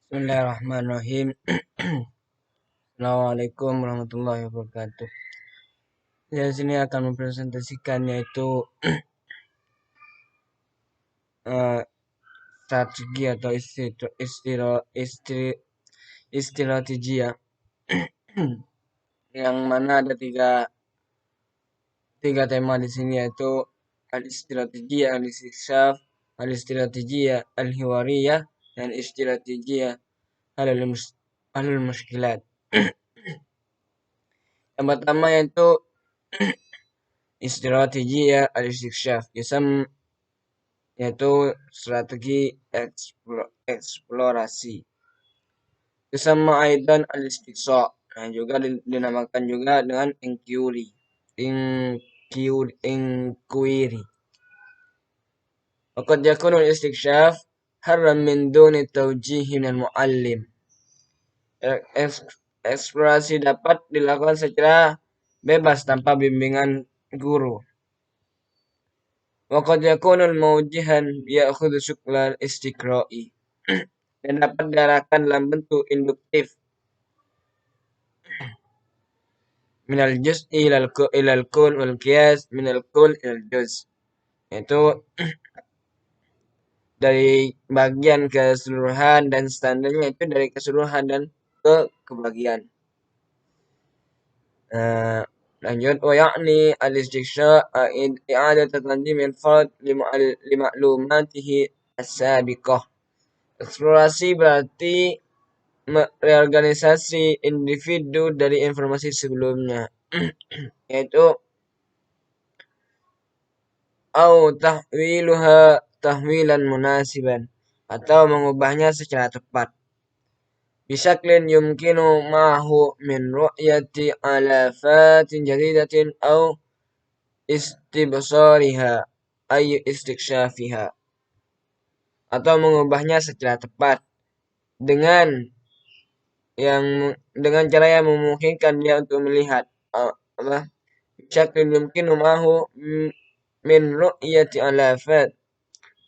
Bismillahirrahmanirrahim. Assalamualaikum warahmatullahi wabarakatuh. Saya di sini akan mempresentasikan yaitu eh, strategi atau strategi ya, yang mana ada tiga tema di sini yaitu al-istrategi, al-istiksaf, al-istrategi, al-hiwariyah, dan istrategi halul muskilat. Yang pertama yaitu strategi al-istiksyaf, yaitu strategi eksplorasi. Sama aidan al-istiqsa, nah juga dinamakan juga dengan inquiry. Inquiry. Waqad yakunu al-istiksyaf haram min duni tawjihi min al-muallim. Eksplorasi dapat dilakukan secara bebas tanpa bimbingan guru. Waqad yakunu al-mawjihan ya'khudhu syuklal istiqra'i. Dan dapat diarahkan dalam bentuk induktif. Minal juz'i ilal kul wal qiyas minal kul ilal juz. Itu dari bagian keseluruhan dan standarnya itu dari keseluruhan dan ke kebagian. Lanjut, wa ya'ni al-istiqsha i'adat tanzim al-fard li ma'lumatihi as-sabiqah. Eksplorasi berarti reorganisasi individu dari informasi sebelumnya, yaitu au tahwiluha tahwilan munasiban, atau mengubahnya secara tepat. Bisyaklin yumkinu ma'hu min ru'yati alafatin jadidatin au istibsariha ayu istiksyafiha, atau mengubahnya secara tepat dengan cara yang memungkinkan dia untuk melihat bisyaklin yumkinu ma'hu min ru'yati alafat,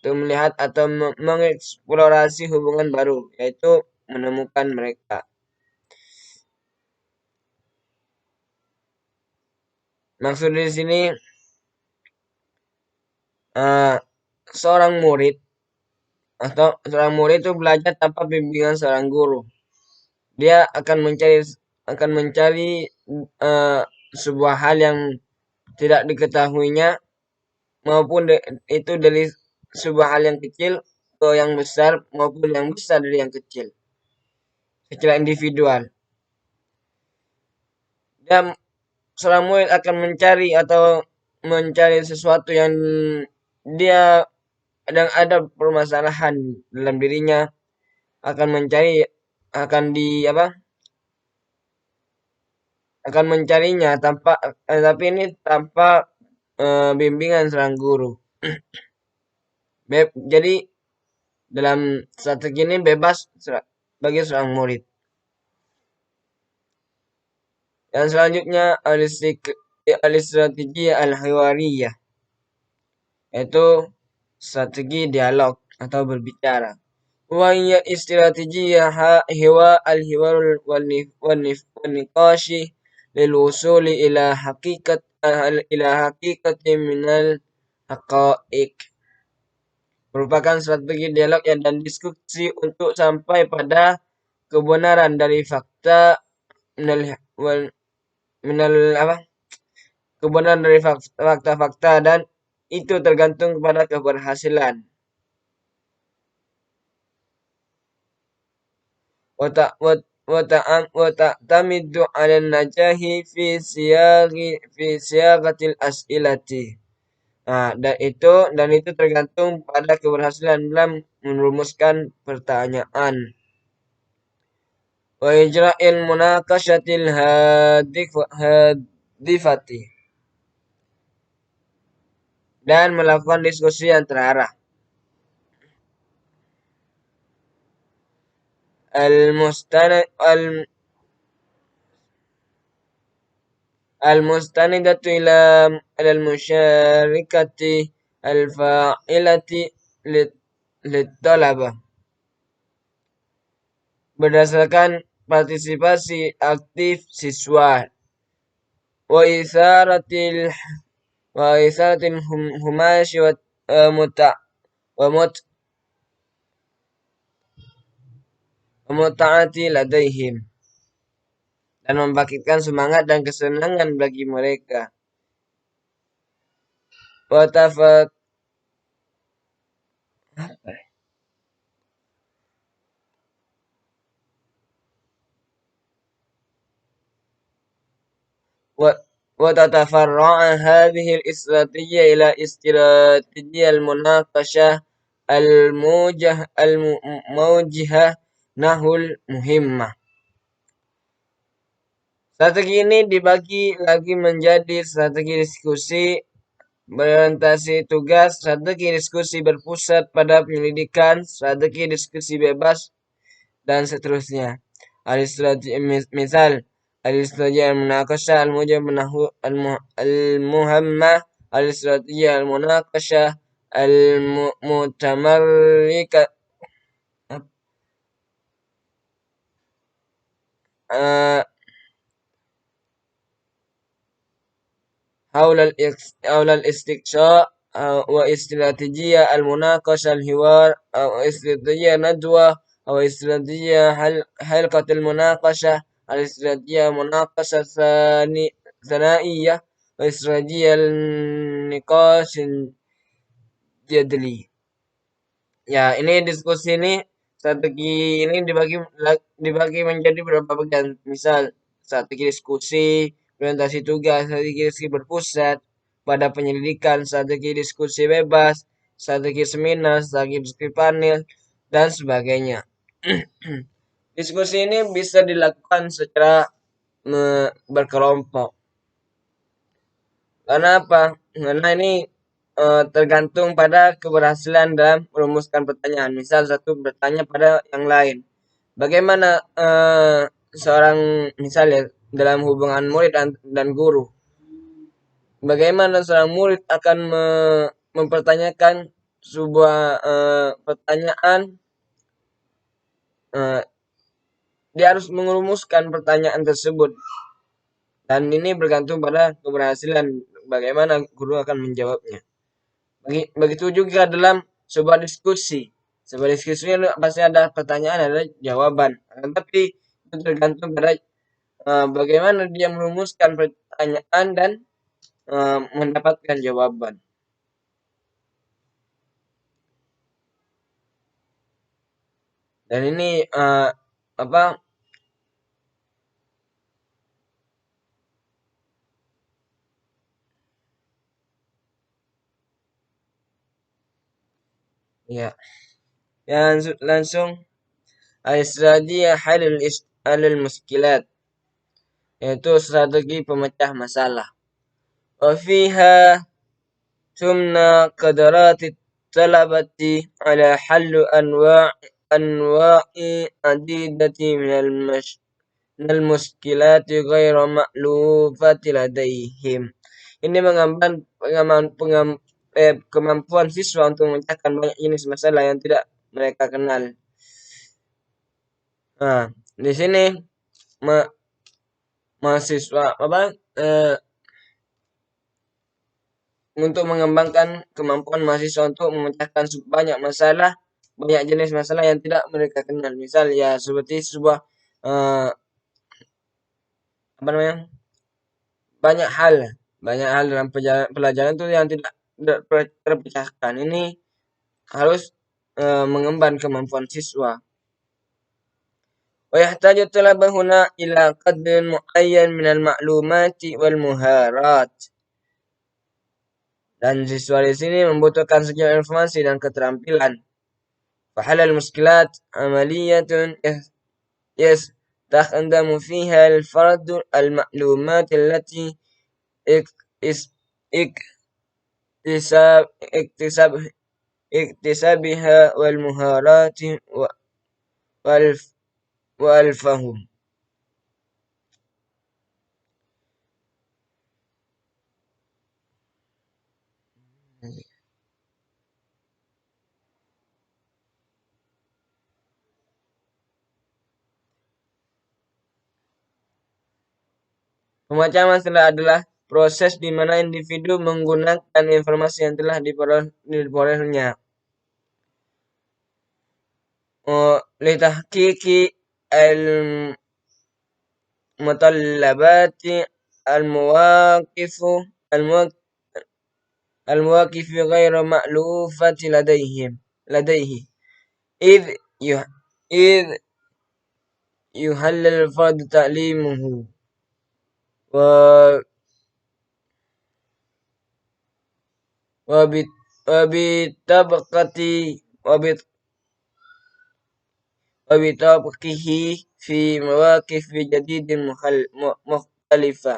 untuk melihat atau mengeksplorasi hubungan baru, yaitu menemukan mereka. Maksud di sini seorang murid itu belajar tanpa bimbingan seorang guru. Dia akan mencari sebuah hal yang tidak diketahuinya, maupun itu dari sebuah hal yang kecil ke yang besar, maupun yang besar dari yang kecil, secara individual. Dan seorang murid akan mencari sesuatu yang dia ada permasalahan dalam dirinya, akan mencarinya tapi ini tanpa bimbingan seorang guru. Jadi dalam strategi ini bebas bagi seorang murid. Dan selanjutnya al-strategi al-hiwariyah, yaitu strategi dialog atau berbicara. Wa hiya istiratijiyah hiwa al-hiwarul wal niqashi lil wusuli ila haqiqati minal haqa'iq. Merupakan strategi dialog dan diskusi untuk sampai pada kebenaran dari fakta kebenaran dari fakta-fakta, dan itu tergantung kepada keberhasilan. Wata'tamidu 'ala najahi fi siyagatil as'ilati. Dan itu tergantung pada keberhasilan dalam merumuskan pertanyaan. Wa ijra'il munaqashatil hadifati, dan melakukan diskusi yang terarah. Al-mustanidatu ila al-musyarakati al-fa'ilati lit-talabah. berdasarkan partisipasi aktif siswa wa isaratil humashi muta wa mutaati ladaihim, dan membangkitkan semangat dan kesenangan bagi mereka. Wa tafat وتتفرع هذه الاستراتيجية إلى استراتيجية المناقشة الموجهة نحو المهمة. Strategi ini dibagi lagi menjadi strategi diskusi berorientasi tugas, strategi diskusi berpusat pada penyelidikan, strategi diskusi bebas, dan seterusnya. Misal, الاستراتيجية المناقشة المهمة، الاستراتيجية المناقشة المتمركة حول الاستقصاء، واستراتيجية المناقشة الحوار، أو استراتيجية ندوة، أو استراتيجية حلقة المناقشة، الاستراتيجية مناقشة ثنائية، واستراتيجية النقاش الجدلي. Ya, ini diskusi ini, strategi ini dibagi menjadi beberapa bagian. Misal, strategi diskusi, orientasi tugas, strategi diskusi berpusat pada penyelidikan, strategi diskusi bebas, strategi seminar, strategi diskusi panel, dan sebagainya. Diskusi ini bisa dilakukan secara berkelompok. Karena apa? Karena ini tergantung pada keberhasilan dalam merumuskan pertanyaan. Misal satu bertanya pada yang lain. Bagaimana seorang, misalnya dalam hubungan murid dan guru, bagaimana seorang murid akan mempertanyakan sebuah pertanyaan, dia harus merumuskan pertanyaan tersebut, dan ini bergantung pada keberhasilan bagaimana guru akan menjawabnya. Begitu juga dalam sebuah diskusi. Sebuah diskusi pasti ada pertanyaan, ada jawaban. Tapi itu tergantung pada bagaimana dia merumuskan pertanyaan dan mendapatkan jawaban. Dan ini apa? Ya, yang langsung strategi halul muskilat, yaitu strategi pemecah masalah. Wafiha ثمن قدرات الطلبة على حل أنواع عديدة من المشكلات غير مألوفة لديهم. Ini kemampuan siswa untuk memecahkan banyak jenis masalah yang tidak mereka kenal. Nah, di sini mahasiswa untuk mengembangkan kemampuan mahasiswa untuk memecahkan banyak masalah, banyak jenis masalah yang tidak mereka kenal. Misal ya seperti sebuah banyak hal dalam pelajaran itu yang tidak terpecahkan. Ini harus mengemban kemampuan siswa. ويحتاج الطلبة هنا إلى قدر معين من المعلومات والمهارات. Dan siswa di sini membutuhkan sejumlah informasi dan keterampilan. فحل المشكلات عملية يستخدم فيها الفرد المعلومات التي اكتسابها والمهارات والفهم. Pemecahan masalah adalah proses di mana individu menggunakan informasi yang telah diperolehnya litahqiqi al-mutallabati al-mawaqif al-mawaqif المواقف غير مألوفة لديه إذ إذ يهلل الفرد تعليمه و وبطبقة وبطبقه في مواقف جديد مختلفة.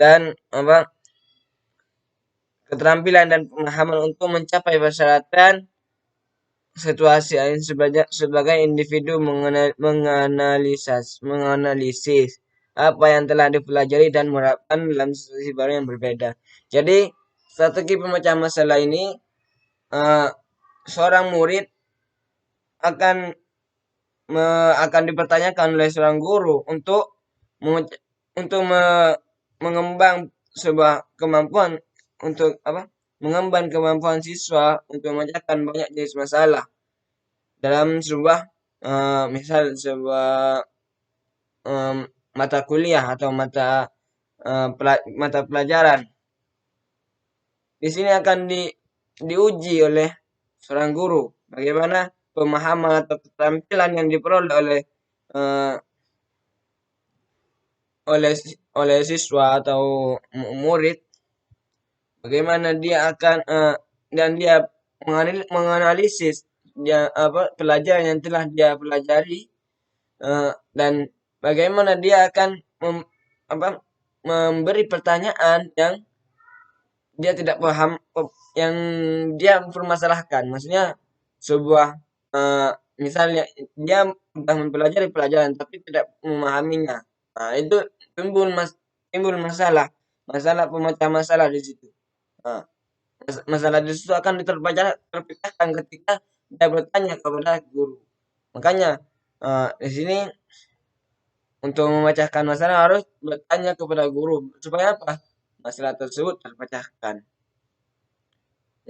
Dan keterampilan dan pemahaman untuk mencapai persyaratan situasi sebagai individu menganalisis apa yang telah dipelajari dan menerapkan dalam situasi baru yang berbeda. Jadi strategi pemecahan masalah ini seorang murid akan dipertanyakan oleh seorang guru untuk mengembang sebuah kemampuan untuk mengembang kemampuan siswa untuk memecahkan banyak jenis masalah dalam sebuah misal sebuah mata kuliah atau mata pelajaran. Di sini akan diuji oleh seorang guru bagaimana pemahaman atau keterampilan yang diperoleh oleh siswa atau murid, bagaimana dia akan dan dia menganalisis pelajaran yang telah dia pelajari dan bagaimana dia akan memberi pertanyaan yang dia tidak paham, yang dia permasalahkan. Maksudnya sebuah misalnya dia sudah mempelajari pelajaran tapi tidak memahaminya. Nah, itu timbul masalah pemecah masalah di situ. Nah, masalah di situ akan terpecahkan ketika dia bertanya kepada guru. Makanya di sini untuk memecahkan masalah harus bertanya kepada guru supaya apa? Masalah tersebut terpecahkan.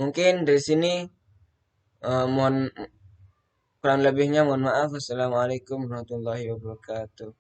Mungkin dari sini mohon kurang lebihnya mohon maaf. Assalamualaikum warahmatullahi wabarakatuh.